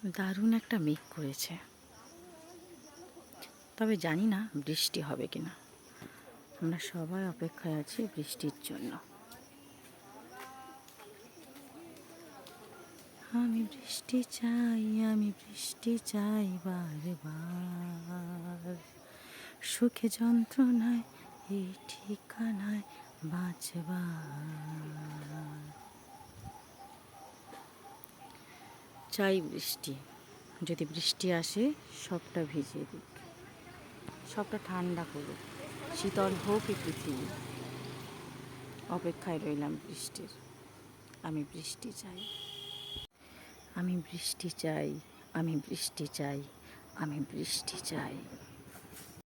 দারুণ একটা মেঘ করেছে, তবে জানি না বৃষ্টি হবে কিনা। আমরা সবাই অপেক্ষায় আছি বৃষ্টির জন্য। আমি বৃষ্টি চাই, আমি বৃষ্টি চাই বারবার, সুখে যন্ত্রণায় এই ঠিকানায় বাঁচবার। চাই বৃষ্টি, যদি বৃষ্টি আসে সবটা ভিজিয়ে দিক, সবটা ঠান্ডা করুক, শীতল হোক এই পৃথিবী। অপেক্ষায় রইলাম বৃষ্টির। আমি বৃষ্টি চাই, আমি বৃষ্টি চাই, আমি বৃষ্টি চাই, আমি বৃষ্টি চাই।